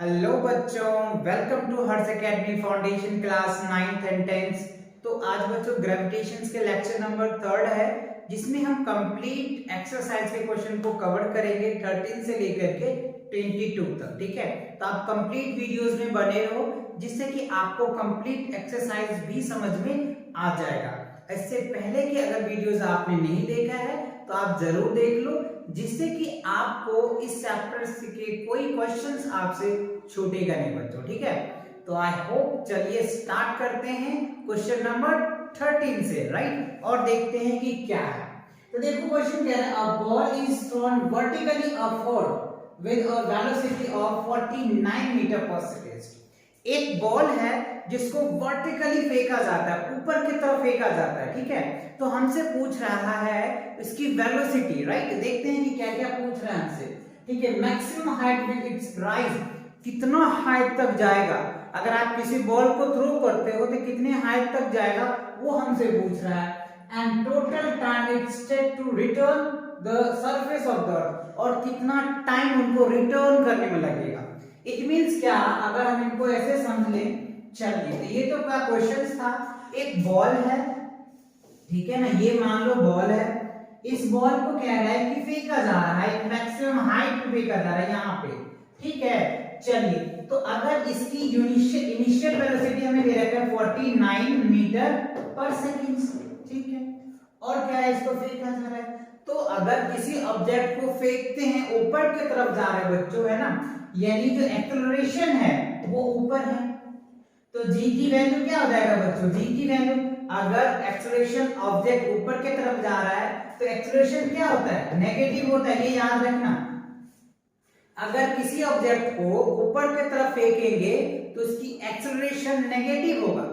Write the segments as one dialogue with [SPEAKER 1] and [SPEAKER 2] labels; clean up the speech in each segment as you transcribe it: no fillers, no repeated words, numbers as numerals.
[SPEAKER 1] Hello बच्चों, welcome to Harsh academy foundation class 9th and 10th। तो आज बच्चों ग्रेविटेशन के लेक्चर नंबर 3 है, जिसमें हम कंप्लीट एक्सरसाइज के क्वेश्चन को कवर करेंगे 13 से लेकर के 22 तक। ठीक है, तो आप कंप्लीट वीडियोस में बने रहो, जिससे कि आपको कंप्लीट एक्सरसाइज भी समझ में आ जाएगा। इससे पहले कि अगर वीडियोस आपने नहीं देखा है तो आप जरूर देख लो, जिससे कि आपको इस चैप्टर के कोई क्वेश्चंस आपसे छूटेगा नहीं बच्चों। ठीक है, तो आई होप, चलिए स्टार्ट करते हैं क्वेश्चन नंबर 13 से, राइट, और देखते हैं कि क्या है। तो देखो क्वेश्चन क्या है, a ball is thrown vertically upward with a velocity of 49 metre per second. एक बॉल है जिसको वर्टिकली फेंका जाता है, ऊपर की तरफ फेंका जाता है। ठीक है, तो हमसे पूछ रहा है इसकी वेलोसिटी, राइट। देखते हैं कि क्या क्या पूछ रहा है हमसे। ठीक है, maximum height with its rise, कितना हाइट तक जाएगा। अगर आप किसी बॉल को थ्रो करते हो तो कितने हाइट तक जाएगा वो हमसे पूछ रहा है। And total time it's take to return the surface of the earth, और कितना टाइम उनको रिटर्न करने में लगेगा। इट मींस क्या, अगर हम इनको ऐसे समझ लें, चलिए तो ये तो क्या क्वेश्चन था। एक बॉल है, ठीक है ना, ये मान लो बॉल है। इस बॉल को कह रहा है कि फेंका जा रहा है, एक मैक्सिमम हाइट पे फेंका जा रहा है यहाँ पे। ठीक है, चलिए तो अगर इसकी इनिशियल वेलोसिटी हमें दे रखा है 49 मीटर पर सेकंड। ठीक है, और क्या है, इसको फेंका जा रहा है। तो अगर किसी ऑब्जेक्ट को फेंकते हैं ऊपर की तरफ जा रहे हैं बच्चों, है ना, यानी जो एक्सेलरेशन है वो ऊपर है, तो g की वैल्यू क्या हो जाएगा बच्चों, g की वैल्यू, अगर एक्सेलरेशन ऑब्जेक्ट ऊपर की तरफ जा रहा है तो एक्सेलरेशन क्या होता है, नेगेटिव होता है, ये याद रखना। अगर किसी ऑब्जेक्ट को ऊपर की तरफ फेंकेंगे तो उसकी एक्सेलरेशन नेगेटिव होगा,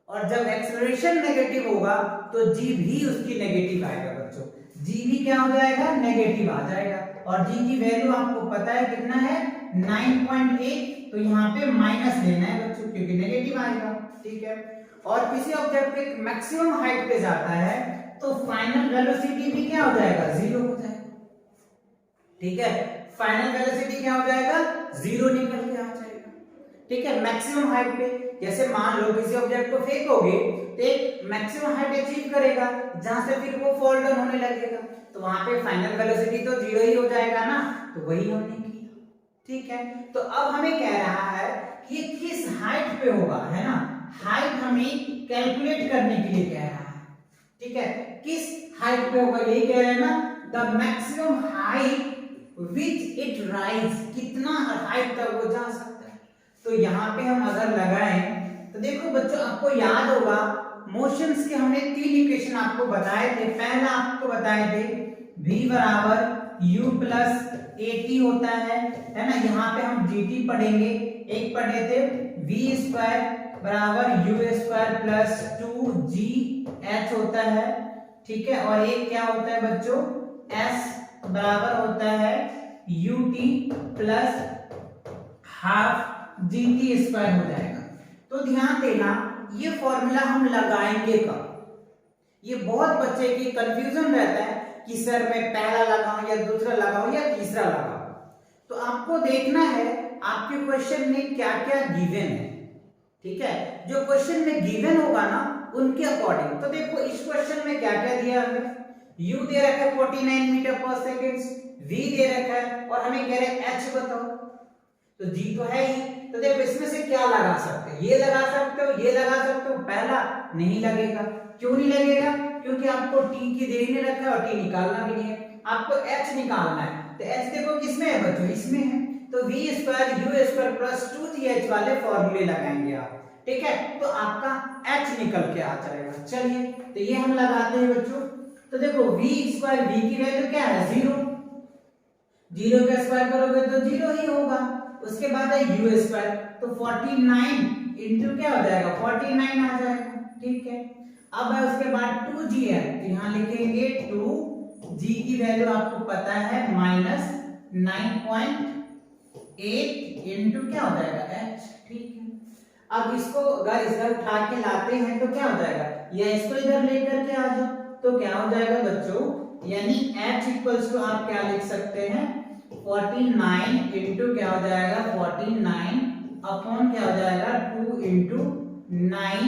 [SPEAKER 1] और जब एक्सेलरेशन नेगेटिव होगा तो g भी उसकी नेगेटिव आएगा बच्चों। g भी क्या हो जाएगा, नेगेटिव आ जाएगा। और g की वैल्यू आपको पता है कितना है, 9.8, तो यहाँ पे माइनस लेना है बच्चों, क्योंकि नेगेटिव आएगा। ठीक है, और किसी ऑब्जेक्ट पे मैक्सिमम हाइट पे जाता है तो फाइनल वेलोसिटी भी क्या हो जाएगा, जीरो हो जाएगा। ठीक है, फाइनल वेलोसिटी क्या हो जाएगा, जीरो निकल के आ जाएगा। ठीक है, मैक्सिमम हाइट पे, जैसे मान लो किसी ऑब्जेक्ट को फेंकोगे तो एक मैक्सिमम हाइट अचीव करेगा, जहां से फिर वो फॉल डाउन होने लगेगा, तो वहां पे फाइनल वेलोसिटी तो जीरो ही हो जाएगा ना, तो वही हमने किया। ठीक है, तो अब हमें कह रहा है कि ये किस हाइट पे होगा, है ना, हाइट हमें कैलकुलेट करने के लिए कह रहा है। ठीक है, किस हाइट पे होगा, यही कह रहे हैं ना, the maximum height which it rise, कितना हाइट तक वो जा सकता है। तो यहाँ पे हम अगर लगाएं तो देखो बच्चों, आपको याद होगा मोशंस के हमने 3 इक्वेशन आपको बताए थे। पहला आपको बताए थे v बराबर u प्लस at होता है ना, यहाँ पे हम gt पढ़ेंगे। एक पढ़े थे v स्क्वायर बराबर u स्क्वायर प्लस 2gh होता है। ठीक है, और एक क्या होता है बच्चों, s बराबर होता है ut plus half gt square हो जाएगा। तो ध्यान देना, ये फॉर्मूला हम लगाएंगे कब, ये बहुत बच्चे की कंफ्यूजन रहता है कि सर मैं पहला लगाऊं या दूसरा लगाऊं या तीसरा लगाऊं। तो आपको देखना है आपके क्वेश्चन में क्या क्या गिवन है। ठीक है, जो क्वेश्चन में गिवन होगा ना उनके अकॉर्डिंग। तो देखो इस क्वेश्चन में क्या क्या दिया है, u दे रखा है 49 मीटर पर सेकंड, v दे रखा है, और हमें कह रहे हैं h बताओ, तो g तो है ही। तो देखो इसमें से क्या लगा सकते हो, ये लगा सकते हो, ये लगा सकते हो। पहला नहीं लगेगा, क्यों नहीं लगेगा, क्योंकि आपको t की दे नहीं रखा है और t निकालना भी नहीं है, आपको h निकालना है। तो h देखो किसमें है बच्चों, इसमें है, तो v square u square plus 2gh वाले फॉर्मूले लगाएंगे आप। ठीक है, तो आपका h निकल के आ जाएगा। चलिए तो ये हम लगाते हैं बच्चों। तो देखो v स्क्वायर, v की वैल्यू क्या है, 0, 0 का स्क्वायर करोगे तो 0 ही होगा। उसके बाद है u स्क्वायर, तो 49 इंटू क्या हो जाएगा, 49 आ जाएगा। ठीक है, अब है उसके बाद 2g है, तो यहाँ लिखेंगे 2g की वैल्यू आपको पता है माइनस 9.8 इंटू क्या हो जाएगा, h। ठीक है, अब इसको अगर इधर उठा के लाते हैं तो क्या हो जाएगा, या इसको इधर लेकर के आ जाओ तो क्या हो जाएगा बच्चों, यानी h इक्वल्स टू आप क्या लिख सकते हैं, 49 इंटू क्या हो जाएगा 49 अपॉन क्या हो जाएगा 2 इंटू 9,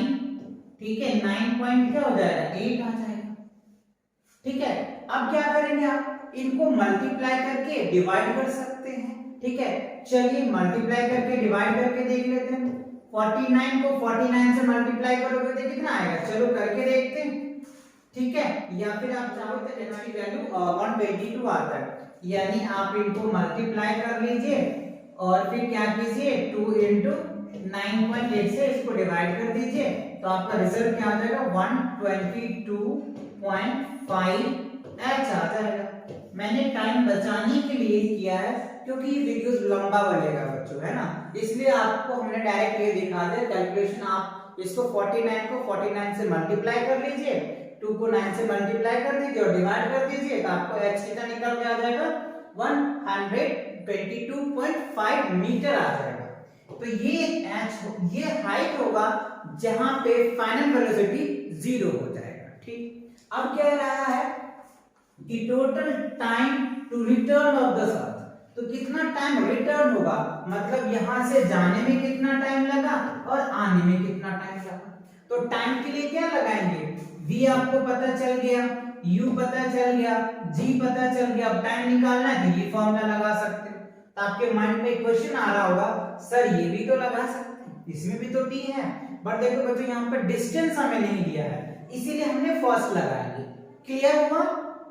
[SPEAKER 1] ठीक है 9 पॉइंट क्या हो जाएगा 8 आ जाएगा। ठीक है, अब क्या करेंगे आप इनको मल्टीप्लाई करके डिवाइड कर सकते हैं। ठीक है, चलिए मल्टीप्लाई करके डिवाइड करके देख लेते हैं। 49 को 49 से मल्टीप्लाई करोगे तो कितना आएगा, चलो करके देखते हैं। ठीक है, या फिर आप चाहो तो h की वैल्यू 122 आता है, यानी आप इनको मल्टीप्लाई कर लीजिए और फिर क्या कीजिए 2 इंटू 9.8 से इसको डिवाइड कर दीजिए, तो आपका रिजल्ट क्या आ जाएगा 122.5h आ जाएगा। मैंने टाइम बचाने के लिए किया है क्योंकि ये वीडियो लंबा बनेगा बच्चों, है ना, इसलिए आपको हमने डायरेक्ट ये दिखा दिया कैलकुलेशन। आप इसको 49 को 49 से मल्टीप्लाई कर लीजिए, 2 को 9 से मल्टीप्लाई कर दीजिए और डिवाइड कर दीजिए, तो आपको h कितना निकल के आ जाएगा 122.5 मीटर आ जाएगा। तो ये हाइट होगा जहां पे फाइनल वेलोसिटी 0 हो जाएगा। ठीक, अब क्या रहा है कि total time to return of the earth, तो कितना टाइम रिटर्न होगा, मतलब यहां से जाने में कितना टाइम लगा और आने में कितना टाइम लगा। तो टाइम के लिए क्या लगाएंगे, v आपको पता चल गया, u पता चल गया, g पता चल गया। अब टाइम निकालना है तो ये फॉर्मूला लगा सकते हैं। तो आपके माइंड में क्वेश्चन आ रहा होगा सर ये भी तो लगा सकते हैं, इसमें भी तो t है, बट देखो बच्चों यहाँ पे डिस्टेंस हमें नहीं दिया है, इसीलिए हमने फर्स्ट लगाएंगे। क्लियर हुआ,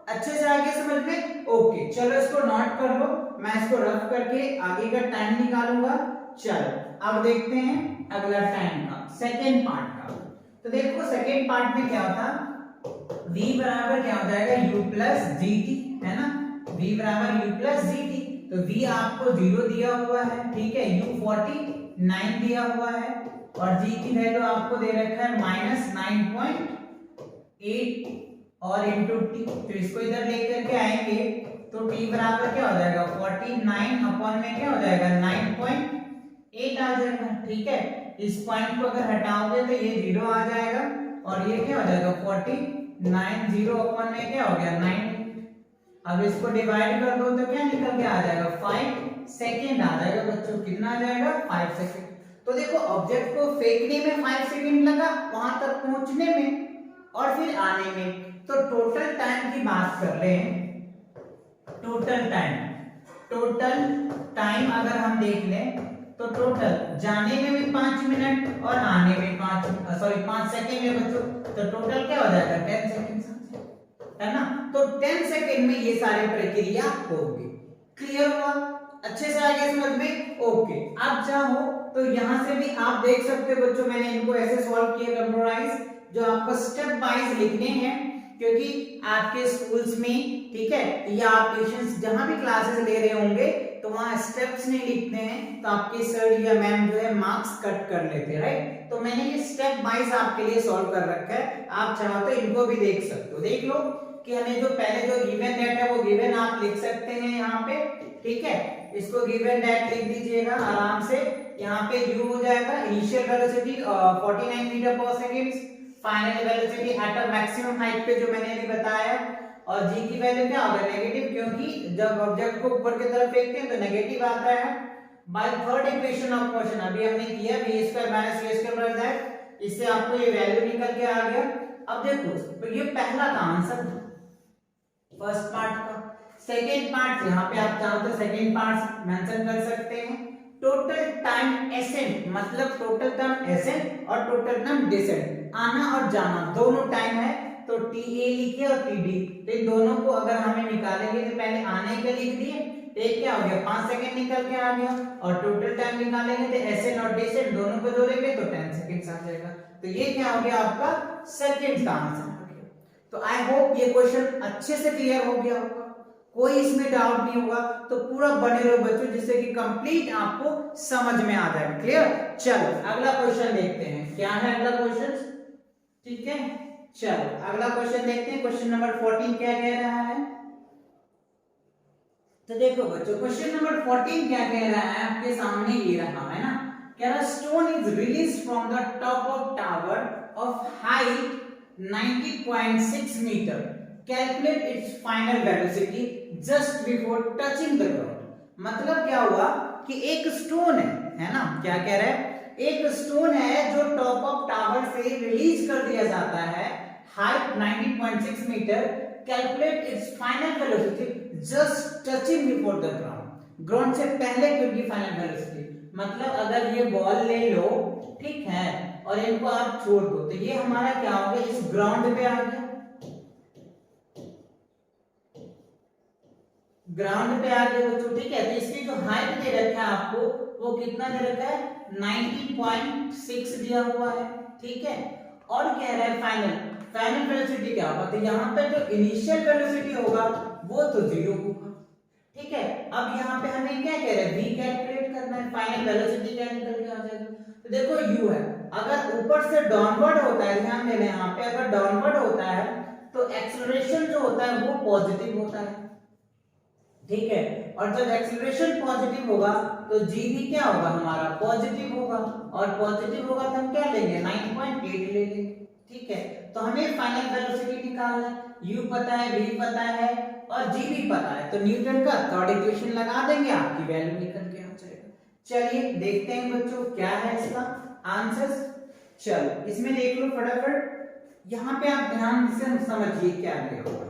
[SPEAKER 1] अच्छे से आगे समझ में, ओके चलो इसको नोट कर लो, मैं इसको रफ करके आगे का टाइम निकालूंगा। चलो अब देखते हैं अगला टाइम का सेकेंड पार्ट का। तो देखो सेकेंड पार्ट में क्या होता, v बराबर क्या हो जाएगा u प्लस जी टी, है ना, v बराबर u प्लस जी टी। तो v आपको 0 दिया हुआ है, ठीक है, u 49 दिया हुआ है और g की वैल्यू आपको दे रखा है -9.8 और इंटू टी। तो इसको इधर लेकर के आएंगे तो t बराबर क्या हो जाएगा 49 अपॉन में क्या हो जाएगा 9.8 आ जाएगा। ठीक है, इस पॉइंट को अगर हटाओगे तो ये 0 आ जाएगा और ये क्या हो जाएगा 49 0 अपॉन में क्या हो गया 9। अब इसको डिवाइड कर दो तो क्या निकल के आ जाएगा 5 सेकेंड आ जाएगा बच्चों, कितना आ जाएगा 5 सेकेंड। तो देखो ऑब्जेक्ट को फेंकने में 5 सेकेंड लगा, वहां तक पहुंचने में और फिर आने में। तो टोटल टाइम की बात कर रहे हैं, टोटल टाइम अगर हम देख लें तो टोटल जाने में भी 5 मिनट और आने में 5 सेकेंड है बच्चों, तो टोटल क्या हो जाएगा 10 सेकेंड, है ना। तो 10 सेकेंड में ये सारी प्रक्रिया होगी। क्लियर हुआ, अच्छे से आगे समझ में, ओके। अब चाहो तो यहां से भी आप देख सकते हो बच्चों, मैंने इनको ऐसे सॉल्व किया कंप्यूटराइज, जो आपको स्टेप वाइज लिखने हैं, क्योंकि आपके स्कूल्स में, ठीक है, या आप ट्यूशंस जहां भी क्लासेस ले रहे होंगे तो वहां स्टेप्स नहीं लिखते हैं, तो आपके सर या मैम जो है मार्क्स कट कर लेते हैं, राइट। तो मैंने ये स्टेप वाइज आपके लिए सॉल्व कर रखा है, आप चाहो तो इनको भी देख सकते हो। देख लो कि हमें जो पहले जो गिवन डेट है वो गिवन आप लिख सकते हैं यहाँ पे, ठीक है, इसको गिवन डेट लिख दीजिएगा आराम से। यहाँ पे u हो जाएगा initial velocity 49 metre per second, final velocity at a maximum height पे जो मैंने अभी बताया, और g की वैल्यू क्या होगा नेगेटिव, क्योंकि जब ऑब्जेक्ट को ऊपर की तरफ फेंकते हैं तो नेगेटिव आता है। By third equation of motion अभी हमने किया v² - v² बराबर है, इससे आपको ये वैल्यू निकल के आ गया। अब देखो तो ये पहला का आंसर फर्स्ट पार्ट का। सेकेंड पार्ट यहाँ पे आप चाहो तो सेकेंड पार्ट मेंशन कर सकते हैं। टोटल टाइम एसेंट, मतलब टोटल टाइम एसेंट और टोटल टाइम डिसेंट, आना और जाना दोनों टाइम है, तो टी ए लिखिए और टी डी, तो इन दोनों को अगर हमें निकालेंगे तो पहले आने के लिख दिए, एक क्या हो गया 5 सेकंड निकल के आ गया, और टोटल टाइम निकालेंगे तो एसेंट और डिसेंट दोनों को जोड़ेंगे तो 10 सेकंड आ जाएगा। तो ये क्या हो गया आपका सेकंड का आंसर आ गया। तो आई होप ये क्वेश्चन अच्छे से क्लियर हो गया होगा, कोई इसमें डाउट नहीं होगा, तो पूरा बने रहो बच्चों, जिससे कि कंप्लीट आपको समझ में आ जाएगा। क्लियर, चलो अगला क्वेश्चन देखते हैं, क्या है अगला क्वेश्चन, ठीक है। चलो अगला क्वेश्चन देखते हैं, क्वेश्चन नंबर 14 क्या कह रहा है। तो देखो बच्चों क्वेश्चन नंबर 14 क्या कह रहा है, आपके सामने ये रहा है ना, कह रहा stone is release from the top of tower of height 90.6 metre, calculate its final velocity just before touching the ground. मतलब क्या हुआ कि एक स्टोन है ना, क्या कह रहा है, एक स्टोन है जो टॉप ऑफ टावर से रिलीज कर दिया जाता है, height 19.6 metre, calculate its final velocity just touching before the ground, ground से पहले की फाइनल वेलोसिटी। मतलब अगर ये बॉल ले लो, ठीक है, और इनको आप छोड़ दो तो ये हमारा क्या हो गया, इस ग्राउंड पे आ गया, ग्राउंड पे आ गया बच्चों, ठीक है। तो इसकी जो हाइट दे रखा है आपको, वो कितना दे रखा है, 19.6 दिया हुआ है, ठीक है। और कह रहा है फाइनल वेलोसिटी क्या होगा, तो यहाँ पे जो इनिशियल वेलोसिटी होगा वो तो 0 होगा, ठीक है। अब यहाँ पे हमें क्या कह रहे हैं, v कैलकुलेट करना है, फाइनल वेलोसिटी क्या निकल के आ जाएगा। तो देखो u है, अगर ऊपर से डाउनवर्ड होता है, ध्यान देना यहाँ पे, अगर डाउनवर्ड होता है तो एक्सेलरेशन जो होता है वो पॉजिटिव होता है, ठीक है। और जब एक्सेलरेशन पॉजिटिव होगा तो g भी क्या होगा, हमारा पॉजिटिव होगा, और पॉजिटिव होगा तो हम क्या लेंगे, 9.8 ले लेंगे, ठीक है। तो हमें फाइनल वेलोसिटी निकालना है, u पता है, v पता है और g भी पता है, तो न्यूटन का थर्ड इक्वेशन लगा देंगे, आपकी वैल्यू निकल के आ जाएगा। चलिए देखते हैं बच्चों क्या है इसका आंसर। चलो इसमें देख लो फटाफट, यहाँ पे आप ध्यान से समझिए क्या दिया हुआ है।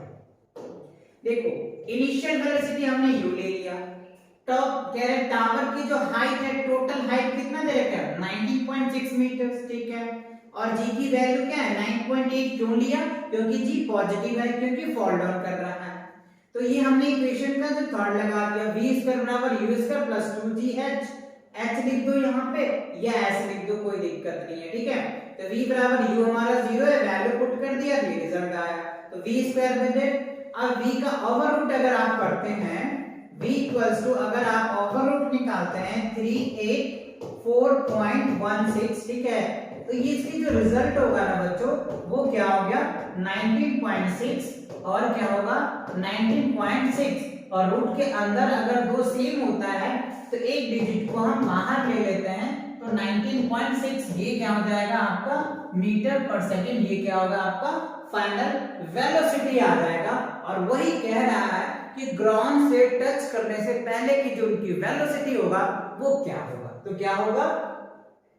[SPEAKER 1] देखो इनिशियल वेलोसिटी हमने u ले लिया, टॉप कह रहे टावर की जो हाइट है, टोटल हाइट कितना दे रखा है, 19.6 मीटर, ठीक है। और g की वैल्यू क्या है, 9.8, क्यों लिया, क्योंकि g पॉजिटिव है, क्योंकि फॉल डाउन कर रहा है। तो ये हमने इक्वेशन का जो थर्ड लगा दिया, v स्क्वायर बराबर u square plus 2gh, h लिख दो यहाँ पे या s लिख दो, कोई दिक्कत नहीं है, ठीक है। तो v बराबर u हमारा 0 है, वैल्यू पुट कर दिया, ये रिजल्ट आया, तो v स्क्वायर में दे। अब v का ओवर रूट अगर आप करते हैं, v इक्वल्स टू, अगर आप ओवर रूट निकालते हैं 384.16, ठीक है, तो ये इसकी जो रिजल्ट होगा ना बच्चों, वो क्या हो गया 19.6, और क्या होगा 19.6, और रूट के अंदर अगर दो सेम होता है तो एक डिजिट को हम बाहर ले लेते हैं, तो 19.6 ये क्या हो जाएगा आपका मीटर पर सेकंड, ये क्या होगा आपका फाइनल वेलोसिटी आ जाएगा। और वही कह रहा है कि ग्राउंड से टच करने से पहले की जो उनकी वेलोसिटी होगा वो क्या होगा, तो क्या होगा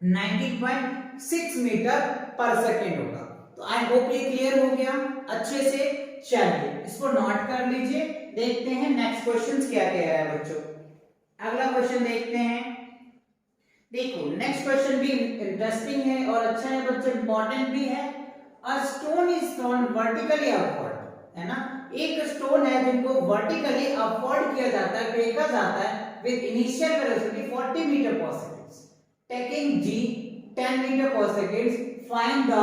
[SPEAKER 1] 19.6 मीटर पर सेकंड होगा। तो आई होप ये क्लियर हो गया अच्छे से। चलिए इसको नोट कर लीजिए, देखते हैं नेक्स्ट क्वेश्चन क्या कह रहा है बच्चों। अगला क्वेश्चन देखते हैं। देखो नेक्स्ट क्वेश्चन भी इंटरेस्टिंग है और अच्छा है बच्चों, इंपॉर्टेंट भी है। अ stone is thrown vertically upward, है ना, एक स्टोन है जिनको वर्टिकली अपवर्ड किया जाता है, फेंका जाता है with initial velocity 40 metre per second, taking g 10 metre per second, find the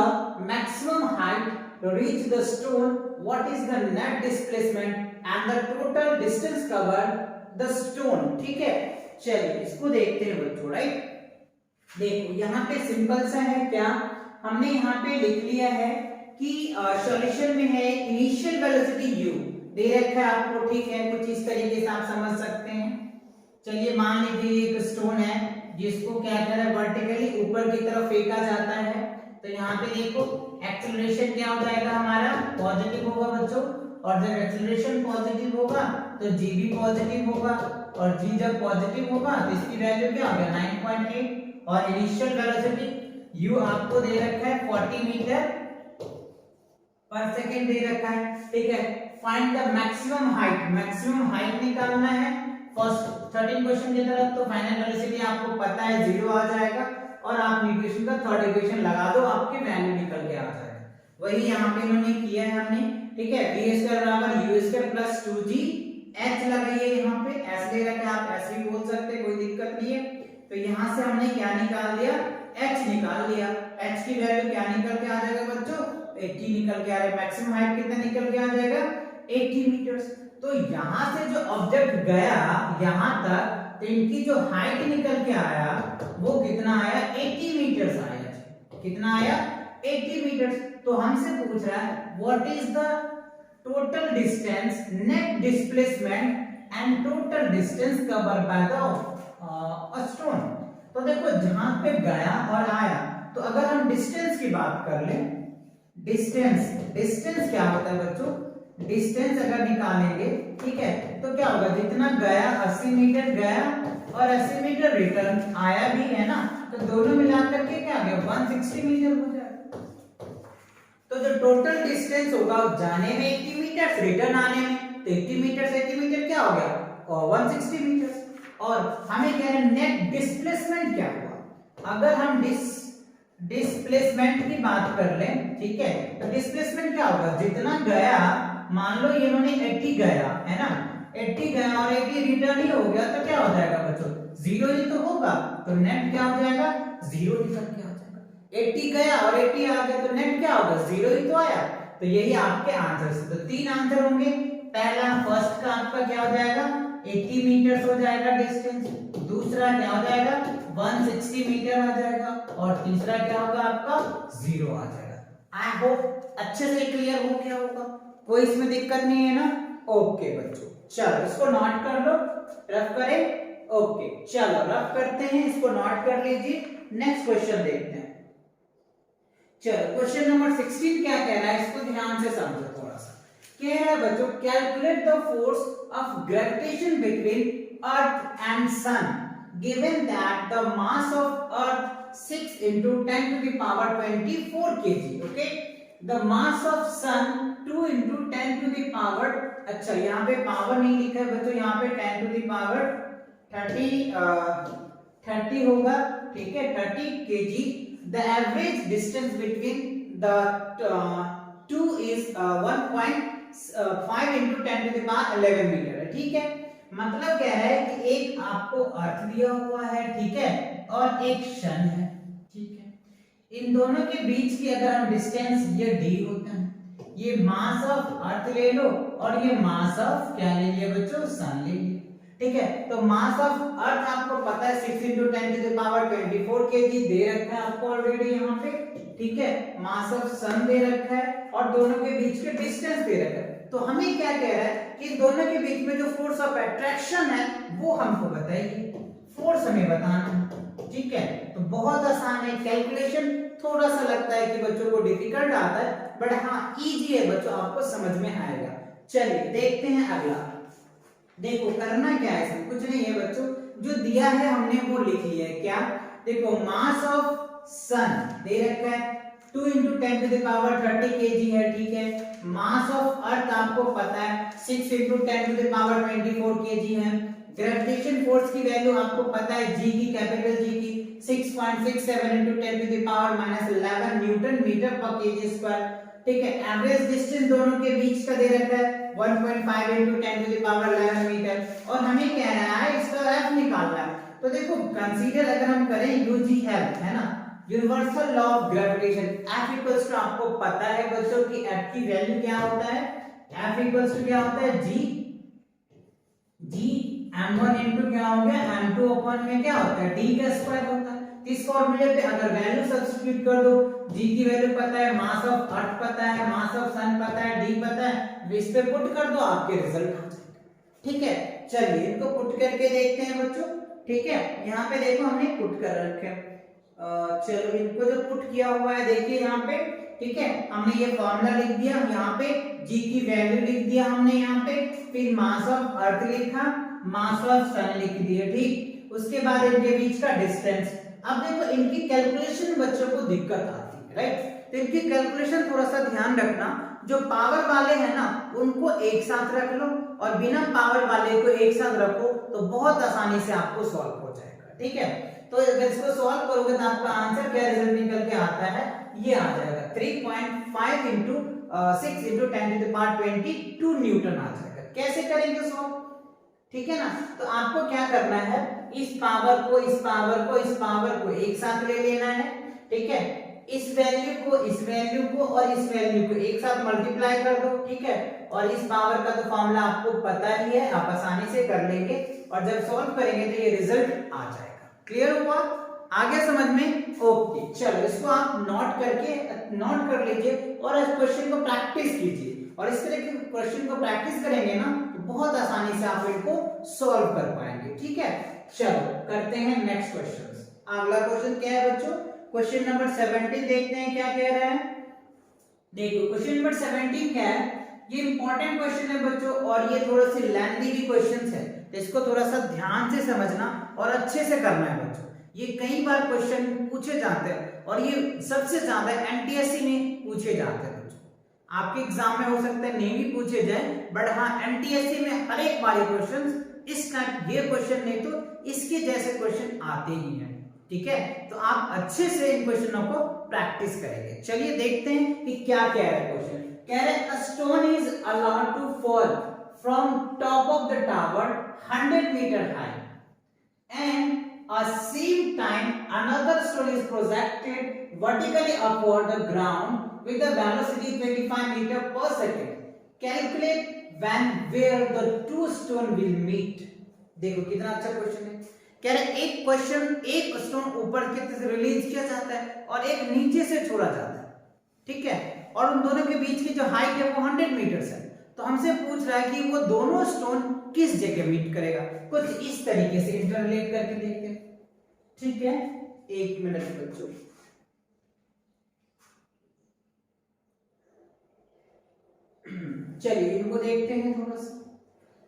[SPEAKER 1] maximum height to reach the stone, what is the net displacement and the total distance covered the stone, ठीक है। चलिए इसको देखते हैं बच्चों, right. देखो यहाँ पे सिंपल सा है, क्या हमने यहाँ पे लिख लिया है कि सॉल्यूशन में है इनिशियल वेलोसिटी u दे रखा है आपको, ठीक है, कुछ इस तरीके से आप समझ सकते हैं। चलिए मान लीजिए एक स्टोन है जिसको क्या कह रहा है वर्टिकली ऊपर की तरफ फेंका जाता है, तो यहाँ पे देखो एक्सेलरेशन क्या हो जाएगा हमारा पॉजिटिव होगा बच्चों, और जब एक्सेलरेशन पॉजिटिव होगा तो g भी पॉजिटिव होगा, और g जब पॉजिटिव होगा तो इसकी वैल्यू क्या होगा 9.8, और इनिशियल वेलोसिटी u आपको दे रखा है 40 मीटर पर सेकंड दे रखा है, ठीक है। फाइंड द मैक्सिमम हाइट निकालना है फर्स्ट 13 क्वेश्चन की तरफ। तो फाइनल वेलोसिटी आपको पता है 0 आ जाएगा, और आप इक्वेशन का थर्ड इक्वेशन लगा दो, आपकी वैल्यू निकल के आ जाएगा। वही यहाँ पे इन्होंने किया है हमने, ठीक है। v स्क्वायर बराबर u square plus 2g, h लगाइए यहाँ पे, s ले रखा है, आप s भी बोल सकते हैं, कोई दिक्कत नहीं है। तो यहाँ से हमने क्या निकाल लिया, h निकाल लिया, h की वैल्यू क्या निकल के आ जाएगा बच्चों 80 निकल के आ रहा है। मैक्सिमम हाइट कितना निकल के आ जाएगा 80 मीटर्स। तो यहाँ से जो ऑब्जेक्ट गया यहाँ तक, तो इनकी जो हाइट निकल के आया वो कितना आया 80 मीटर्स आया। कितना आया 80 मीटर्स। तो हमसे पूछ रहा है what is the total distance, net displacement and total distance covered by the stone. तो देखो जहां पे गया और आया, तो अगर हम डिस्टेंस की बात कर लें, डिस्टेंस क्या होता है बच्चों, डिस्टेंस अगर निकालेंगे, ठीक है, तो क्या होगा, जितना गया 80 मीटर गया और 80 मीटर रिटर्न आया भी है ना, तो दोनों मिलाकर के क्या आ गया 160 मीटर हो जाएगा। तो जो टोटल डिस्टेंस होगा जाने में 80 मीटर, रिटर्न आने में, तो 80 मीटर से 80 मीटर क्या हो गया 160 मीटर। और हमें कह रहे हैं नेट डिस्प्लेसमेंट क्या हुआ। अगर हम डिस्प्लेसमेंट की बात कर लें, ठीक है, तो डिस्प्लेसमेंट क्या होगा, जितना गया, मान लो ये इन्होंने 80 गया है ना, 80 गया और 80 रिटर्न ही हो गया, तो क्या हो जाएगा बच्चों, जीरो ही तो होगा, तो नेट क्या हो जाएगा, जीरो निकल के आ जाएगा। 80 गया और 80 आ गया, तो नेट क्या होगा, जीरो ही तो आया। तो यही आपके आंसर। तो 3 आंसर होंगे। पहला फर्स्ट का आपका क्या हो जाएगा 80 मीटर हो जाएगा डिस्टेंस, दूसरा क्या हो जाएगा 160 मीटर आ जाएगा, और तीसरा क्या होगा आपका जीरो आ जाएगा। आई होप अच्छे से क्लियर हो गया होगा, कोई इसमें दिक्कत नहीं है ना। ओके बच्चों, चलो इसको नोट कर लो, रफ करें। ओके चलो रफ करते हैं, इसको नोट कर लीजिए। नेक्स्ट क्वेश्चन देखते हैं। चलो क्वेश्चन नंबर 16 क्या कह रहा है, इसको ध्यान से समझो थोड़ा सा। कह रहा है बच्चों, calculate the force of gravitation between earth and sun given that the mass of earth 6 into 10 to the power 24 kg। Okay, the mass of sun 2 into 10 to the power, अच्छा यहाँ पे पावर नहीं लिखा है बच्चों, यहाँ पे 10 to the power 30 होगा, ठीक है, 30 kg। The average distance between the two is 1.5 into 10 to the power 11 metre है, ठीक है। मतलब कह रहा है कि एक आपको अर्थ दिया हुआ है, ठीक है, और एक सन है, ठीक है। इन दोनों के बीच की अगर हम डिस्टेंस, ये d होता है, ये मास ऑफ अर्थ ले लो और ये मास ऑफ क्या ले लिया बच्चों, सन ले लिया, ठीक है। तो मास ऑफ अर्थ आपको पता है 6 into 10 to the power 24 kg दे रखा है आपको ऑलरेडी यहाँ पे, ठीक है। मास ऑफ सन दे रखा है और दोनों के बीच के डिस्टेंस दे रखा है। तो हमें क्या कह रहा है कि दोनों के बीच में जो फोर्स ऑफ अट्रैक्शन है वो हमको बताइए, फोर्स हमें बताना है, ठीक है। तो बहुत आसान है, कैलकुलेशन थोड़ा सा लगता है कि बच्चों को डिफिकल्ट आता है, बट हाँ इजी है बच्चों, आपको समझ में आएगा। चलिए देखते हैं अगला। देखो करना क्या है, इसमें कुछ नहीं है बच्चों, जो दिया है हमने वो लिख लिया है। क्या, देखो मास ऑफ सन दे रखा है 2 into 10 to the power 30 kg है, ठीक है। मास ऑफ अर्थ आपको पता है 6 into 10 to the power 24 kg है। ग्रेविटेशन फोर्स की वैल्यू आपको पता है, g की, कैपिटल G की 6.67 into 10 to the power -11 newton metre per kg square, ठीक है। एवरेज डिस्टेंस दोनों के बीच का दे रखा है 1.5 into 10 to the power 11 metre, और हमें कह रहा है इसका f निकालना है। तो देखो कंसीडर अगर हम करें यूजीएफ है ना, universal law of gravitation, F equals to आपको पता है बच्चों कि F की वैल्यू क्या होता है, F इक्वल्स टू क्या होता है G m1 इनटू क्या हो गया m2 अपॉन में क्या होता है d का स्क्वायर होता है। इस फॉर्मूले पे अगर वैल्यू सब्स्टिट्यूट कर दो, G की वैल्यू पता है, मास ऑफ अर्थ पता है, मास ऑफ सन पता है, d पता है, इस पे पुट कर दो आपके रिजल्ट आ जाएगा, ठीक है। चलिए इनको पुट करके देखते हैं बच्चों, ठीक है। यहाँ पे देखो हमने पुट कर रखे हैं, चलो इनको जो पुट किया हुआ है देखिए यहाँ पे, ठीक है। हमने ये फॉर्मूला लिख दिया, यहाँ पे G की वैल्यू लिख दिया हमने यहाँ पे, फिर मास ऑफ अर्थ लिखा, मास ऑफ सन लिख दिया, ठीक। उसके बाद इनके बीच का डिस्टेंस। अब देखो इनकी कैलकुलेशन बच्चों को दिक्कत आती है, राइट। तो इनकी कैलकुलेशन थोड़ा सा ध्यान रखना, जो पावर वाले हैं ना उनको एक साथ रख लो और बिना पावर वाले को एक साथ रखो, तो बहुत आसानी से आपको सॉल्व हो जाएगा, ठीक है। तो अगर इसको सॉल्व करोगे तो आपका आंसर क्या रिजल्ट निकल के आता है, ये आ जाएगा 3.5 into 6 into 10 to the power 22 Newton आ जाएगा। कैसे करेंगे सॉल्व, ठीक है ना। तो आपको क्या करना है, इस पावर को, इस पावर को, इस पावर को एक साथ ले लेना है, ठीक है। इस वैल्यू को, इस वैल्यू को और इस वैल्यू को एक साथ मल्टीप्लाई कर दो, ठीक है। और इस पावर का तो फॉर्मूला आपको पता ही है, आप आसानी से कर लेंगे, और जब सॉल्व करेंगे तो ये रिजल्ट आ जाएगा। क्लियर हुआ, आ गया समझ में। ओके चलो इसको आप नोट कर लीजिए और इस क्वेश्चन को प्रैक्टिस कीजिए, और इस तरह के क्वेश्चन को प्रैक्टिस करेंगे ना तो बहुत आसानी से आप इनको सॉल्व कर पाएंगे, ठीक है। चलो करते हैं नेक्स्ट क्वेश्चन। अगला क्वेश्चन क्या है बच्चों, क्वेश्चन नंबर 17 देखते हैं क्या कह रहा है। देखो क्वेश्चन नंबर 17 क्या है, ये इंपॉर्टेंट क्वेश्चन है बच्चों, और ये थोड़े से लेंथी भी क्वेश्चंस है, तो इसको थोड़ा सा ध्यान से समझना और अच्छे से करना है बच्चों। ये कई बार क्वेश्चन पूछे जाते हैं और ये सबसे ज्यादा एनटीएससी में पूछे जाते हैं बच्चों। आपके एग्जाम में हो सकता है नहीं भी पूछे जाए, बट हाँ एनटीएससी में हर एक बार क्वेश्चन इस टाइप, ये क्वेश्चन नहीं तो इसके जैसे क्वेश्चन आते ही हैं। ठीक है, तो आप अच्छे से इन क्वेश्चनों को प्रैक्टिस करेंगे। चलिए देखते हैं कि क्या कह रहा है क्वेश्चन। कह रहे हैं, a stone is allowed to fall from top of the tower 100 metre high and at same time another stone is projected vertically upward the ground with a velocity 25 meter per second. Calculate when where the two stone will meet. देखो कितना अच्छा question है। कह रहे एक question, एक stone ऊपर की तरफ रिलीज किया जाता है और एक नीचे से छोड़ा जाता है, ठीक है, और उन दोनों के बीच की जो हाइट है वो 100 मीटर्स है। तो हमसे पूछ रहा है कि वो दोनों स्टोन किस जगह मीट करेगा। कुछ इस तरीके से इंटरलेट करके देखते हैं, ठीक है। एक मिनट बच्चों, चलिए इनको देखते हैं थोड़ा सा।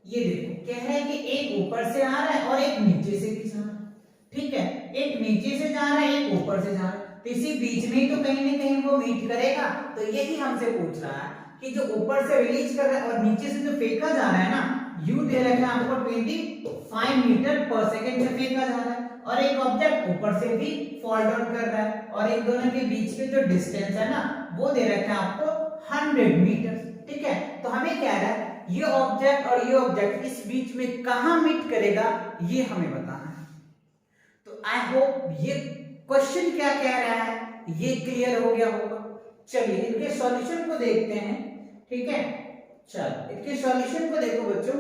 [SPEAKER 1] ये देखो क्या है कि एक ऊपर से आ रहा है और एक नीचे से भी जा रहा है, ठीक है, एक नीचे से जा रहा है एक ऊपर से जा रहा है, तो इसी बीच में ही तो कहीं ना कहीं वो मीट करेगा। तो यही हमसे पूछ रहा है कि जो ऊपर से रिलीज कर रहा है और नीचे से जो फेंका जा रहा है ना, यू दे रखा है आपको 25 मीटर पर सेकंड से फेंका जा रहा है, और एक ऑब्जेक्ट ऊपर से भी फॉल डाउन कर रहा है, और इन दोनों के बीच के जो डिस्टेंस है ना वो दे रखा है आपको 100 मीटर, ठीक है। तो हमें क्या है, ये ऑब्जेक्ट और ये ऑब्जेक्ट इस बीच में कहां मीट करेगा ये हमें बताना है। तो आई होप ये क्वेश्चन क्या कह रहा है ये क्लियर हो गया होगा। चलिए इनके सॉल्यूशन को देखते हैं, ठीक है। चल इनके सॉल्यूशन को देखो बच्चों,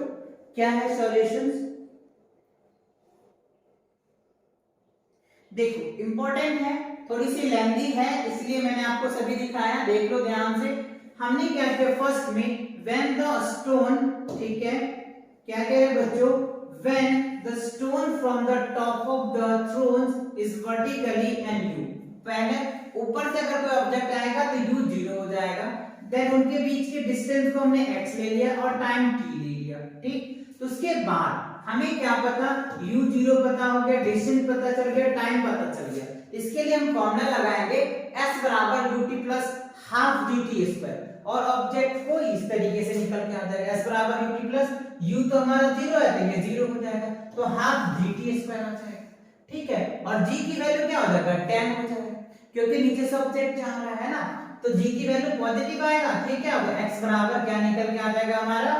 [SPEAKER 1] क्या है सॉल्यूशंस। देखो इंपॉर्टेंट है, थोड़ी सी लेंथी है, इसलिए मैंने आपको सभी दिखाया, देख लो ध्यान से। हमने क्या किया फर्स्ट में, when the stone, ठीक है, क्या कह रहे बच्चों, when the stone from the top of the thrones is vertically and u, पहले ऊपर से अगर कोई ऑब्जेक्ट आएगा तो u 0 हो जाएगा, देन उनके बीच के डिस्टेंस को हमने x ले लिया और टाइम t ले लिया, ठीक। तो उसके बाद हमें क्या पता, u 0 पता हो गया, डिस्टेंस पता चल गया, टाइम पता चल गया। इसके लिए हम फॉर्मूला लगाएंगे s बराबर ut plus half dt square, और ऑब्जेक्ट को इस तरीके से निकल के आ जाएगा, s बराबर ut प्लस u तो हमारा 0 है तो ये 0 हो जाएगा, तो हाफ dt स्क्वायर आ जाएगा, ठीक है। और g की वैल्यू क्या हो जाएगा 10 हो जाएगा, क्योंकि नीचे से ऑब्जेक्ट जा रहा है ना, तो g की वैल्यू पॉजिटिव आएगा, ठीक है। अब x बराबर क्या निकल के आ जाएगा हमारा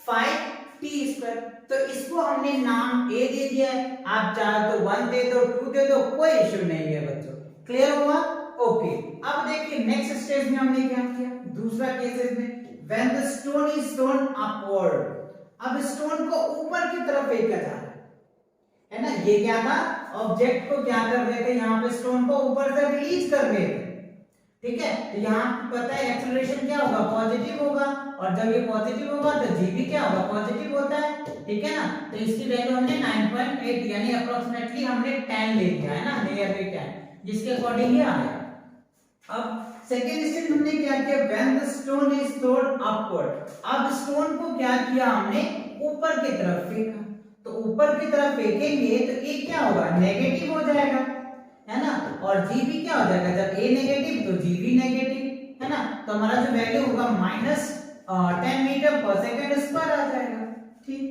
[SPEAKER 1] 5t स्क्वायर। तो इसको हमने नाम a दे दिया है, आप चाहे तो 1 दे दो 2 दे दो, कोई इश्यू नहीं है बच्चों, क्लियर हुआ। ओके, अब देखिए नेक्स्ट स्टेज में हमने क्या किया, दूसरा केसेस में, when the stone is thrown upward, अब स्टोन को ऊपर की तरफ फेंका जा रहा है ना। ये क्या था, ऑब्जेक्ट को क्या कर रहे थे, यहाँ पे स्टोन को ऊपर से रिलीज कर रहे थे, ठीक है। तो यहाँ पता है एक्सेलरेशन क्या होगा, पॉजिटिव होगा, और जब ये पॉजिटिव होगा तो जी भी क्या होगा, पॉजिटिव होता है, ठीक है ना। तो इसकी वैल्यू हमने 9.8 यानी अप्रोक्सीमेटली हमने 10 ले लिया है ना, नियरली 10, जिसके अकॉर्डिंग ये आया। अब सेकेंड स्टेप हमने क्या किया, when the stone is thrown upward, अब स्टोन को क्या किया हमने ऊपर की तरफ फेंका, तो ऊपर की तरफ फेंकेंगे तो ये क्या होगा, नेगेटिव हो जाएगा, है ना, और g भी क्या हो जाएगा, जब a नेगेटिव तो g भी नेगेटिव, है ना। तो हमारा जो वैल्यू होगा -10 मीटर पर सेकंड स्क्वायर आ जाएगा, ठीक।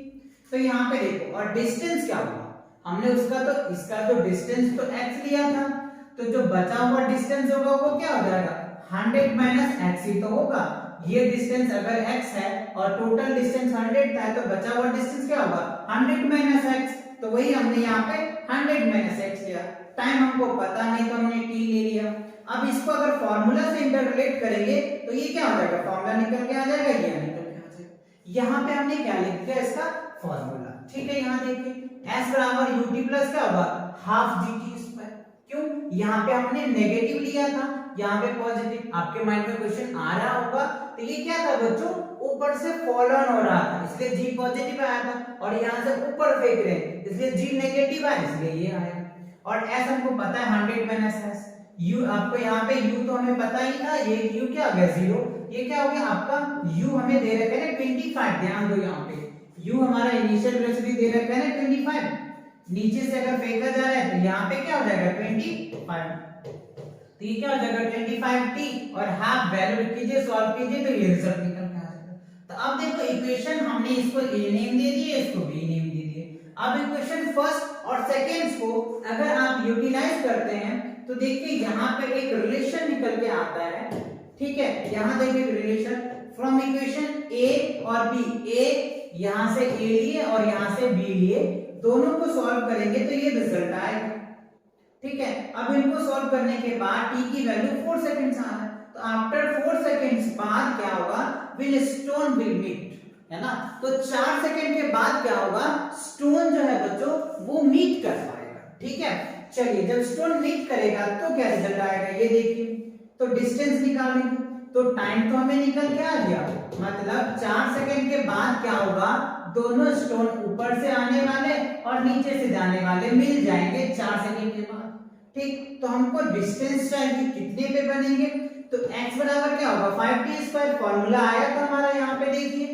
[SPEAKER 1] तो यहाँ पे देखो, और डिस्टेंस क्या होगा, हमने उसका तो इसका तो डिस्टेंस तो x लिया था, तो जो बचा हुआ डिस्टेंस होगा वो क्या हो जाएगा, 100 माइनस x ही तो होगा। ये डिस्टेंस अगर x है और टोटल डिस्टेंस 100 था, तो बचा हुआ डिस्टेंस क्या होगा, 100 माइनस x, तो वही हमने यहाँ पे 100 माइनस x लिया। टाइम हमको पता नहीं तो हमने t ले लिया। अब इसको अगर फॉर्मूला से इंटरलेट करेंगे तो ये क्या हो जाएगा, फॉर्मूला निकल के आ जाएगा, ये निकल के आ जाएगा। यहाँ पे हमने क्या लिख दिया, इसका फॉर्मूला, ठीक है। यहाँ देखिए s बराबर ut प्लस क्या होगा, हाफ dt स्क्वायर, क्यों, यहाँ पे हमने नेगेटिव लिया था, यहाँ पे पॉजिटिव। आपके माइंड में क्वेश्चन आ रहा होगा, तो ये क्या था बच्चों, ऊपर से फॉल ऑन हो रहा था इसलिए जी पॉजिटिव आया था, और यहाँ से ऊपर फेंक रहे हैं इसलिए जी नेगेटिव आया, इसलिए ये आया। और एस हमको पता है 100 माइनस एस, यू आपको यहाँ पे यू तो हमें पता ही था, ये यू क्या हो गया 0, ये क्या हो गया आपका u हमें दे रखा है ना 25, ध्यान दो यहाँ पे u हमारा इनिशियल वेलोसिटी दे रखा है ना 25, नीचे से अगर फेंका जा रहा है तो यहाँ पे क्या हो जाएगा 25, तो ये क्या हो जाएगा 25t और हाफ वैल्यू कीजिए, सॉल्व कीजिए तो ये रिजल्ट निकल के आ जाएगा। तो अब देखो इक्वेशन हमने इसको a नेम दे दिए, इसको b नेम दे दिए। अब इक्वेशन फर्स्ट और सेकंड्स को अगर आप यूटिलाइज करते हैं तो देखिए यहाँ पे एक रिलेशन निकल के आता है, ठीक है। यहाँ देखिए रिलेशन फ्रॉम इक्वेशन a और b, a यहाँ से a लिए और यहाँ से b लिए, दोनों को सॉल्व करेंगे तो ये रिजल्ट आएगा, ठीक है। अब इनको सॉल्व करने के बाद t की वैल्यू 4 सेकंड्स आ रहा है, तो आफ्टर 4 सेकंड्स बाद क्या होगा, विल स्टोन विल मीट, है ना। तो 4 सेकंड के बाद क्या होगा, स्टोन जो है बच्चों वो मीट कर पाएगा, ठीक है। चलिए जब स्टोन मीट करेगा तो क्या रिजल्ट आएगा ये देखिए, तो डिस्टेंस निकालेंगे तो टाइम तो हमें निकल के आ गया, मतलब 4 सेकंड के बाद क्या होगा, दोनों स्टोन ऊपर से आने वाले और नीचे से जाने वाले मिल जाएंगे 4 सेकंड के बाद, ठीक। तो हमको डिस्टेंस चाहिए, कितने पे बनेंगे, तो x बराबर क्या होगा 5t², फॉर्मूला आया था हमारा यहाँ पे देखिए,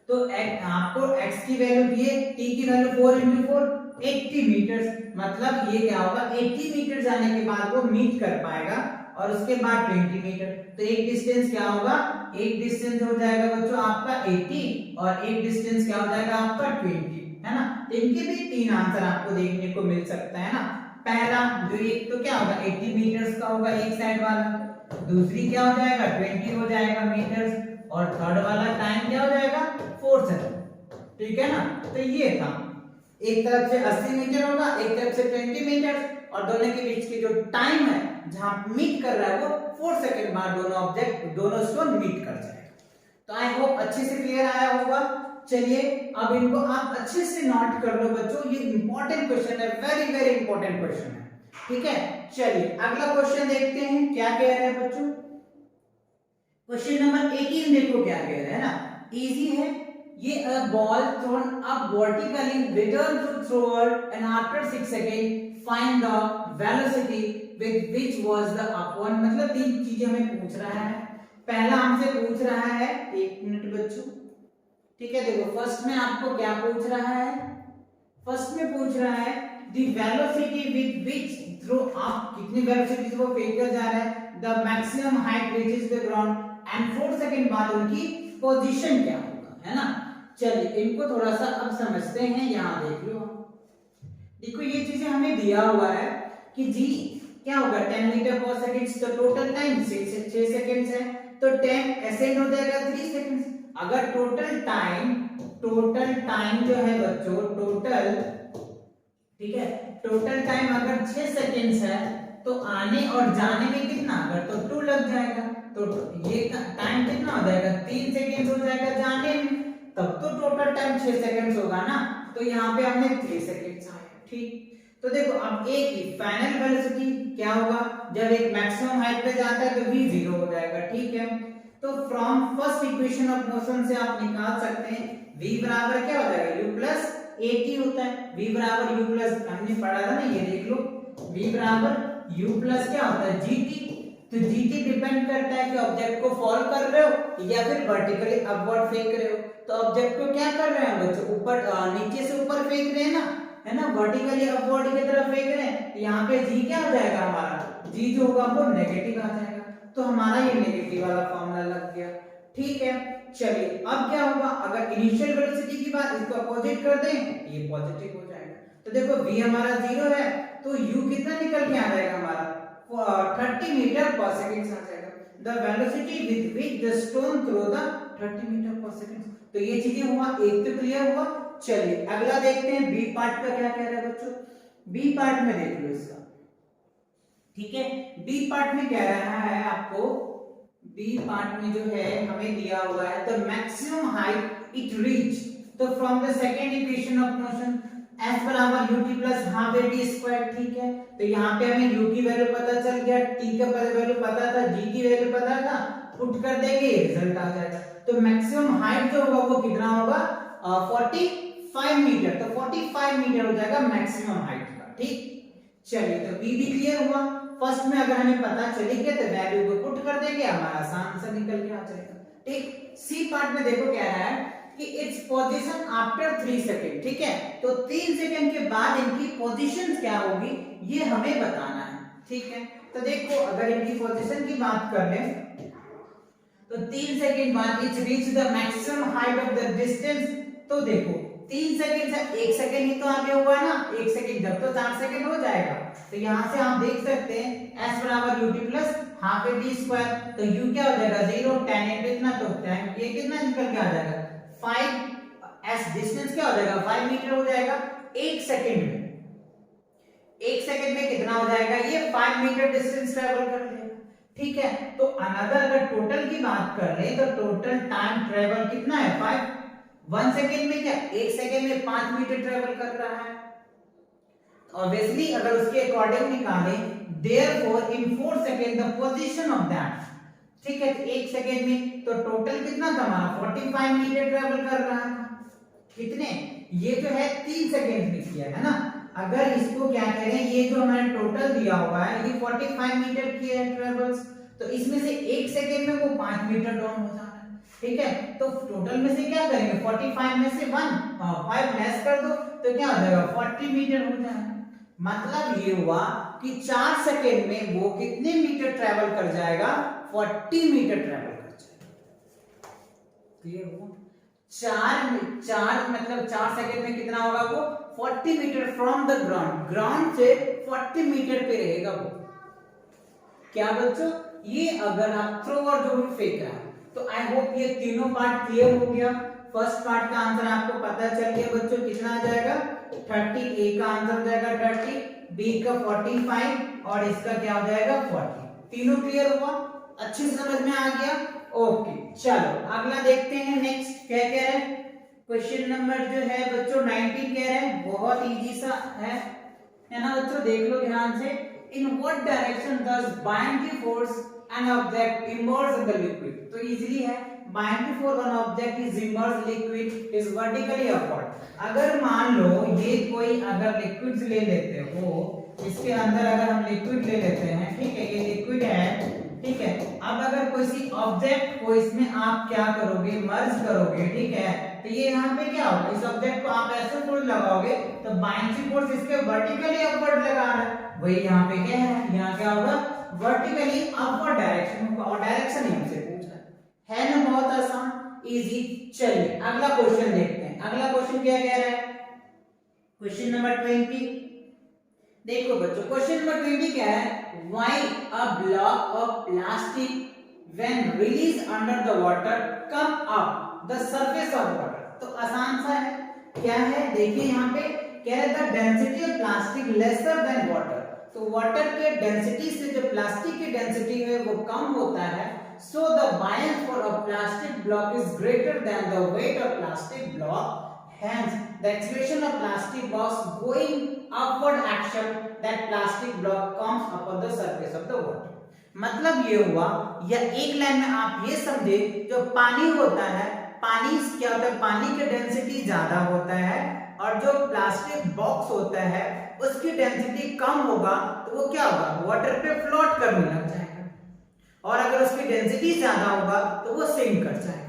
[SPEAKER 1] तो आपको x की वैल्यू दी है, t की वैल्यू 4 × 4 80 मीटर, मतलब ये क्या होगा 80 मीटर जाने के बाद वो मीट कर पाएगा और उसके बाद 20 मीटर, तो एक डिस्टेंस क्या होगा, एक डिस्टेंस हो जाएगा बच्चों आपका 80 और एक डिस्टेंस क्या हो जाएगा आपका 20, है ना। तो इनके भी 3 आंसर आपको देखने को मिल सकता है ना। पहला जो एक तो क्या होगा 80 मीटर्स का होगा एक साइड वाला, दूसरी क्या हो जाएगा 20 हो जाएगा मीटर्स और थर्ड वाला टाइम क्या हो जाएगा 4 सेकंड, ठीक है ना। तो ये था, एक तरफ से 80 मीटर होगा, एक तरफ से 20 मीटर और दोनों के बीच की जो टाइम है जहां मीट कर रहा है वो 4 सेकंड बाद दोनों स्टोन मीट कर जाएगा। तो आई होप अच्छे से क्लियर आया होगा। चलिए अब इनको आप अच्छे से नोट कर लो बच्चों, ये इंपॉर्टेंट क्वेश्चन है, वेरी वेरी इंपॉर्टेंट क्वेश्चन है, ठीक है। चलिए अगला क्वेश्चन देखते हैं क्या कह रहे हैं बच्चों। क्वेश्चन नंबर 18 देखो क्या कह रहे हैं ना, इजी है ये, a ball thrown up vertically return to thrower and after 6 seconds find the velocity with which was the upon, मतलब 3 चीजें हमें पूछ रहा है। पहला हमसे पूछ रहा है, एक मिनट बच्चों, ठीक है। देखो फर्स्ट में आपको क्या पूछ रहा है, फर्स्ट में पूछ रहा है the velocity with which throw up, कितनी वेलोसिटी से वो फेंका जा रहा है, the maximum height reaches the ground and 4 second बाद उनकी पोजीशन क्या होगा, है ना। चलिए इनको थोड़ा सा अब समझते हैं, यहाँ देख लो, देखो ये चीजें हमें दिया हुआ है कि जी क्या होगा 10 मीटर पर सेकंड, तो टोटल टाइम 6 सेकंड्स है, तो 10 एसेंड हो जाएगा 3 सेकंड्स। अगर टोटल टाइम जो है बच्चों टोटल, ठीक है, टोटल टाइम अगर 6 सेकंड्स है तो आने और जाने में कितना, अगर तो 2 लग जाएगा तो ये टाइम कितना हो जाएगा 3 सेकंड्स हो जाएगा जाने में, तब तो टोटल टाइम 6 सेकंड्स होगा ना, तो यहाँ पे हमने 3 सेकंड्स आए, ठीक। तो देखो अब एक ही फाइनल वेलोसिटी क्या होगा, जब एक मैक्सिमम हाइट पे जाता है तो v 0 हो जाएगा, ठीक है। तो from first equation of motion से आप निकाल सकते हैं v बराबर क्या हो जाएगा u प्लस at होता है, v बराबर u प्लस, हमने पढ़ा था ना ये देख लो, v बराबर u प्लस क्या होता है gt, तो gt डिपेंड करता है कि ऑब्जेक्ट को फॉल कर रहे हो या फिर वर्टिकली अपवर्ड फेंक रहे हो। तो ऑब्जेक्ट को क्या कर रहे हैं बच्चों, ऊपर नीचे से ऊपर फेंक रहे हैं ना, है ना, वर्टिकली अपवर्ड की तरफ फेंक रहे हैं, तो यहाँ पे g क्या हो जाएगा हमारा, g जो होगा वो नेगेटिव आ जाएगा, तो हमारा ये नेगेटिव वाला फॉर्मूला लग गया, ठीक है। चलिए अब क्या होगा, अगर इनिशियल वेलोसिटी की बात इसको अपोजिट कर दें ये पॉजिटिव हो जाएगा, तो देखो v हमारा 0 है तो u कितना निकल के आ जाएगा हमारा 30 मीटर पर सेकंड आ जाएगा, the velocity with which the stone throw the 30 metre per second. तो ये चीजें हुआ, एक तो क्लियर हुआ। चलिए अगला देखते हैं बी पार्ट का क्या कह रहा है बच्चों, बी पार्ट में देख लो इसका, ठीक है। बी पार्ट में कह रहा है आपको, बी पार्ट में जो है हमें दिया हुआ है the maximum height it reach, तो from the second equation of motion s बराबर ut plus half at square, ठीक है। तो यहाँ पे हमें u की वैल्यू पता चल गया, t का वैल्यू पता था, g की वैल्यू पता था, पुट कर देंगे रिजल्ट आ जाएगा। तो मैक्सिमम हाइट जो होगा वो कितना होगा 45 मीटर, तो 45 मीटर हो जाएगा मैक्सिमम हाइट का, ठीक। चलिए तो b भी क्लियर हुआ। फर्स्ट में अगर हमें पता चली गया तो वैल्यू को पुट कर देंगे, हमारा आसान से निकल के आ जाएगा। ठीक, सी पार्ट में देखो कह रहा है कि इट्स पोजीशन आफ्टर 3 सेकंड। ठीक है, तो 3 सेकंड के बाद इनकी पोजीशन क्या होगी ये हमें बताना है। ठीक है, तो देखो अगर इनकी पोजीशन की बात कर लें तो 3 सेकंड बाद it's reach the maximum height of the distance. तो देखो 3 सेकंड से 1 सेकंड ही तो आगे हुआ है ना, 1 सेकंड जब तो 4 सेकंड हो जाएगा। तो यहां से आप देख सकते हैं s बराबर ut plus half A T square. तो u क्या हो जाएगा 0, tan into इतना तो टाइम ये कितना निकल के आ जाएगा 5 s डिस्टेंस क्या हो जाएगा 5 मीटर हो जाएगा 1 सेकंड में। 1 सेकंड में कितना हो जाएगा ये 5 मीटर डिस्टेंस ट्रेवल कर लेगा। ठीक है, तो अनदर अगर टोटल की बात कर ले तो टोटल टाइम ट्रेवल कितना है 5। 1 सेकंड में क्या 1 सेकंड में 5 मीटर ट्रेवल कर रहा है। ऑब्वियसली अगर उसके अकॉर्डिंग निकालें therefore in 4 second the position of that. ठीक है, तो 1 सेकंड में तो टोटल कितना था हमारा 45 मीटर ट्रेवल कर रहा था। कितने, ये जो है 3 सेकंड में किया है ना। अगर इसको क्या कह रहे हैं ये जो हमारा टोटल दिया हुआ है ये 45 मीटर किया है ट्रेवल्स, तो इसमें से 1 सेकंड में वो 5 मीटर डाउन हो जाना है। ठीक है, तो टोटल में से क्या करेंगे 45 में से 5 लेस कर दो तो क्या हो जाएगा 40 मीटर हो जाएगा। मतलब ये हुआ कि 4 सेकंड में वो कितने मीटर ट्रेवल कर जाएगा 40 मीटर ट्रेवल कर जाएगा। क्लियर हुआ, 4 मतलब 4 सेकंड में कितना होगा वो 40 मीटर फ्रॉम द ग्राउंड से 40 मीटर पे रहेगा वो। क्या बच्चों, ये अगर आप थ्रो और जो भी फेंक रहा है तो आई होप ये तीनों पार्ट क्लियर हो गया। फर्स्ट पार्ट का आंसर आपको पता चल गया बच्चों कितना आ जाएगा 30, ए का आंसर हो जाएगा 30, बी का 45 और इसका क्या हो जाएगा 40। तीनों क्लियर हुआ, अच्छे से समझ में आ गया। ओके चलो अगला देखते हैं नेक्स्ट क्या कह रहे हैं। क्वेश्चन नंबर जो है बच्चों 19 कह रहे हैं, बहुत इजी सा है ना बच्चों, देख लो ध्यान से। In what direction does binding force an object emerge in the liquid. तो इजीली है, binding force on object is emerge liquid is vertically upward. अगर मान लो ये कोई अगर लिक्विड्स ले लेते हो, इसके अंदर अगर हम लिक्विड ले लेते हैं, ठीक है ये लिक्विड है, ठीक है। अब अगर किसी ऑब्जेक्ट को इसमें आप क्या करोगे मर्ज करोगे, ठीक है, तो ये यहाँ पे क्या होगा इस ऑब्जेक्ट को आप ऐसे फोर्स लगाओगे तो बाइंडिंग फोर्स इसके वर्टिकली अपवर्ड लगा रहा है, वही यहाँ पे क्या है, यहाँ क्या होगा वर्टिकली अपवर्ड डायरेक्शन होगा। और डायरेक्शन ही हमसे पूछा है ना, बहुत आसान इजी। चलिए अगला क्वेश्चन देखते हैं। अगला क्वेश्चन क्या कह रहा है, क्वेश्चन नंबर 20। देखो बच्चों क्वेश्चन नंबर 20 क्या है, why a block of plastic when release under the water come up the surface of water. तो आसान सा है, क्या है देखिए यहाँ पे कह रहा था density of plastic lesser than water. तो वाटर के डेंसिटी से जो प्लास्टिक की डेंसिटी है वो कम होता है, so the bias for a plastic block is greater than the weight of plastic block, hence the acceleration of plastic blocks going upward action that plastic block comes upon the surface of the water। मतलब ये हुआ, या एक line में आप ये समझे जो पानी होता है, पानी क्या होता है, पानी की डेंसिटी ज्यादा होता है और जो प्लास्टिक बॉक्स होता है उसकी डेंसिटी कम होगा, तो वो क्या होगा वाटर पे फ्लोट करने लग जाएगा, और अगर उसकी डेंसिटी ज्यादा होगा तो वो सिंक कर जाएगा।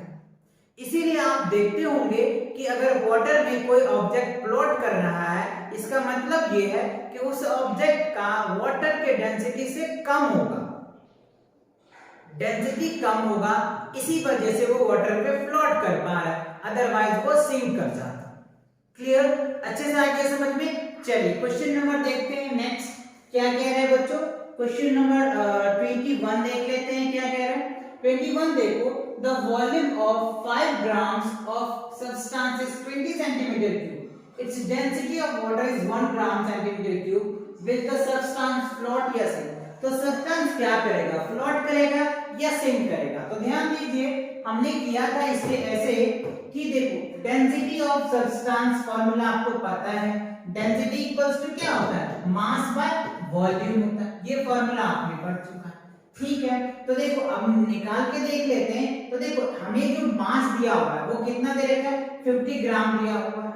[SPEAKER 1] इसीलिए आप देखते होंगे कि अगर वाटर में कोई ऑब्जेक्ट फ्लोट कर रहा है, इसका मतलब ये है कि उस ऑब्जेक्ट का वाटर के डेंसिटी से कम होगा, डेंसिटी कम होगा, इसी वजह से वो वाटर पे फ्लोट कर पा रहा है, अदरवाइज वो सिंक कर जाता। क्लियर, अच्छे से आ गया समझ में। चलिए क्वेश्चन नंबर देखते हैं नेक्स्ट क्या कह रहे हैं बच्चों। क्वेश्चन नंबर 21 देख लेते हैं क्या कह रहा है। 21 देखो, the volume of 5 grams of substance is 20 centimeter cube. Its density of water is 1 gram centimeter cube with the substance float या sink। तो सब्सटेंस क्या करेगा, फ्लोट करेगा या सिंक करेगा। तो ध्यान दीजिए हमने किया था इससे ऐसे कि देखो डेंसिटी ऑफ सब्सटेंस फार्मूला आपको पता है, डेंसिटी इक्वल्स टू क्या होता है मास बाय वॉल्यूम होता है, ये फार्मूला आपने पढ़ चुका है। ठीक है, तो देखो अब निकाल के देख लेते हैं। तो देखो हमें जो मास दिया हुआ है वो कितना दे रखा है 50 ग्राम दिया हुआ है,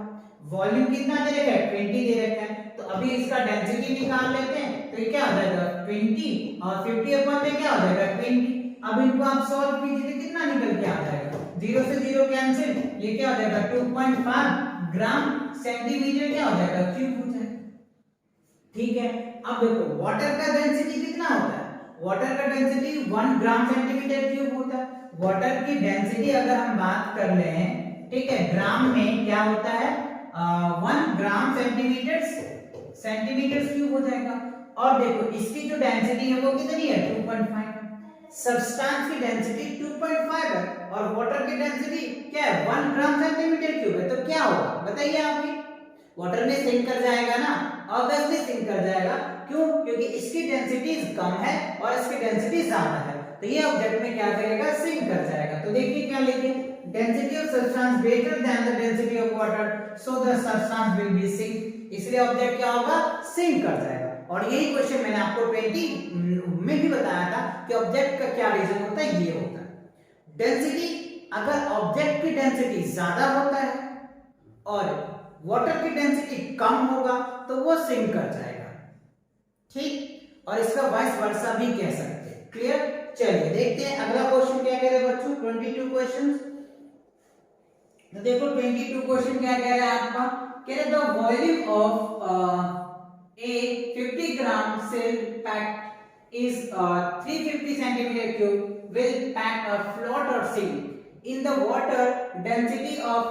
[SPEAKER 1] वॉल्यूम कितना दे रखा है 20 दे रखा है। तो तो अभी इसका डेंसिटी निकाल लेते हैं। तो ये क्या हो जाएगा 20 और 50 अपॉन में क्या हो जाएगा 20। अब इनको आप सॉल्व कीजिए तो कितना निकल के आ जाएगा, 0 से 0 कैंसिल, ये क्या हो जाएगा 2.5 ग्राम सेंटीमीटर क्या हो जाएगा क्यूब हो जाएगा। ठीक है, अब देखो वाटर का डेंसिटी कितना होता है, वाटर का डेंसिटी 1 ग्राम सेंटीमीटर क्यूब होता है। वाटर की डेंसिटी अगर हम बात कर लें, ठीक है, ग्राम में क्या होता है 1 ग्राम सेंटीमीटर क्यूब हो जाएगा। और देखो इसकी जो डेंसिटी है वो कितनी है 2.5, सब्सटेंस की डेंसिटी 2.5 है और वाटर की डेंसिटी क्या है 1 ग्राम सेंटीमीटर क्यूब है। तो क्या होगा बताइए आप भी, वाटर में सिंक कर जाएगा ना, ऑब्वियसली सिंक कर जाएगा। क्यों, क्योंकि इसकी डेंसिटी कम है और इसकी डेंसिटी ज्यादा है, तो ये ऑब्जेक्ट में क्या करेगा सिंक कर जाएगा। तो देखिए क्या लिखे, density of substance greater than the density of water so the substance will be sink, इसलिए ऑब्जेक्ट क्या होगा सिंक कर जाएगा। और यही क्वेश्चन मैंने आपको 20 में भी बताया था कि ऑब्जेक्ट का क्या रीजन होता है, ये होता है डेंसिटी। अगर ऑब्जेक्ट की डेंसिटी ज्यादा होता है और वाटर की डेंसिटी कम होगा तो वो सिंक कर जाएगा, ठीक। और इसका वाइस वर्सा भी कह सकते हैं, क्लियर। चलिए देखते हैं अगला क्वेश्चन क्या कह रहे हैं बच्चों, 22 क्वेश्चंस। तो देखो 22 क्वेश्चन क्या कह रहा है आपका, कह रहे the volume of a 50 gram sealed pack is 350 centimeter cube will pack a float or sink in the water density of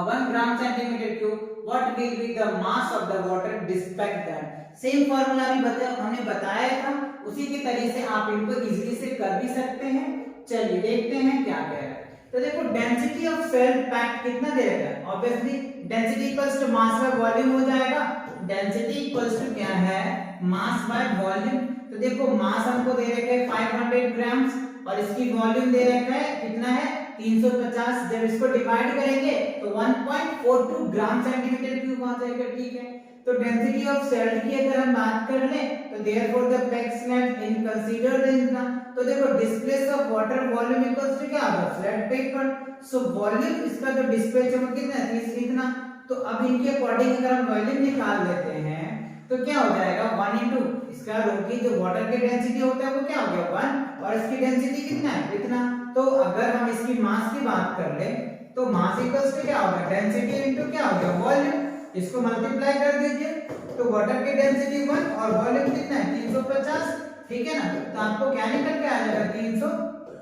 [SPEAKER 1] 1 gram centimeter cube, what will be the mass of the water despite that। Same formula भी हमने बताया था, उसी के तरीके से आप इनको इजीली से कर भी सकते हैं। चलिए देखते हैं क्या कह रहा है। तो देखो डेंसिटी ऑफ सेल पैक कितना दे रखा है, obviously density equals to mass by volume हो जाएगा। डेंसिटी इक्वल्स टू क्या है मास बाय वॉल्यूम। तो देखो मास हमको दे रखा है 500 ग्राम्स और इसकी वॉल्यूम दे रखा है कितना है 350। जब इसको डिवाइड करेंगे तो 1.42 ग्राम सेंटीमीटर क्यूब आ जाएगा, ठीक है। तो डेंसिटी ऑफ सॉल्ट की अगर हम बात कर लें तो therefore the pack slab in consider इतना। तो देखो displace of water volume equals to क्या होगा फ्लैट पेपर, सो वॉल्यूम इसका जो डिस्प्लेस है वो कितना है इतना। तो अब इनके अकॉर्डिंग अगर हम वॉल्यूम निकाल लेते हैं तो क्या हो जाएगा 1 इनटू इसका रो की जो वाटर की डेंसिटी होता है वो क्या हो गया 1 और इसकी डेंसिटी कितना है इतना। तो अगर हम इसकी मास की बात कर ले तो मास इक्वल्स टू क्या होगा डेंसिटी इनटू क्या हो गया वॉल्यूम, इसको मल्टीप्लाई कर दीजिए। तो वाटर की डेंसिटी 1 और वॉल्यूम कितना है 350, ठीक है ना। तो आपको क्या निकल के आ जाएगा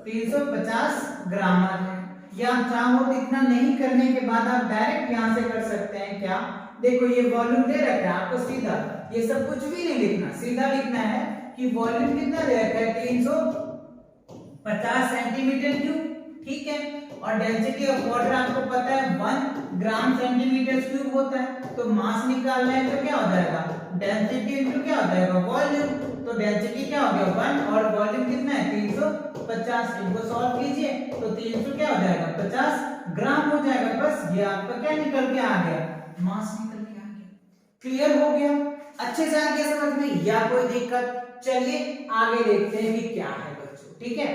[SPEAKER 1] 350 ग्राम आ जाएगा। या आप चाहो तो इतना नहीं करने के बाद आप डायरेक्ट यहां से कर सकते हैं क्या, देखो ये वॉल्यूम दे रखा है आपको, सीधा ये सब कुछ भी नहीं लिखना, सीधा लिखना है कि वॉल्यूम कितना दे रखा है 350 सेंटीमीटर क्यूब, ठीक है। और डेंसिटी ऑफ वाटर आपको पता है 1 ग्राम सेंटीमीटर क्यूब होता है। तो मास निकालना है तो क्या हो जाएगा डेंसिटी इनटू क्या हो जाएगा वॉल्यूम। तो डेंसिटी क्या हो गया 1 और वॉल्यूम कितना है 350। इनको सॉल्व कीजिए तो 300 क्या हो जाएगा 50 ग्राम हो जाएगा। बस ये आपका क्या निकल के आ गया मास निकल के आ गया। क्लियर हो गया, अच्छे से आ गया समझ में या कोई दिक्कत। चलिए आगे देखते हैं कि क्या है बच्चों, ठीक है।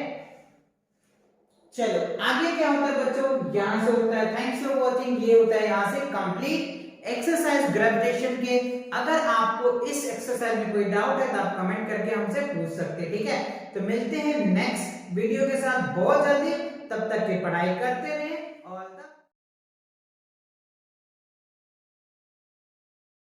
[SPEAKER 1] चलो आगे क्या होता है बच्चों, यहां से होता है थैंक्स फॉर वॉचिंग, ये होता है यहां से कंप्लीट एक्सरसाइज ग्रेविटेशन के। अगर आपको इस एक्सरसाइज में कोई डाउट है तो आप कमेंट करके हमसे पूछ सकते हैं, ठीक है। तो मिलते हैं नेक्स्ट वीडियो के साथ बहुत जल्दी, तब तक की पढ़ाई करते रहिए।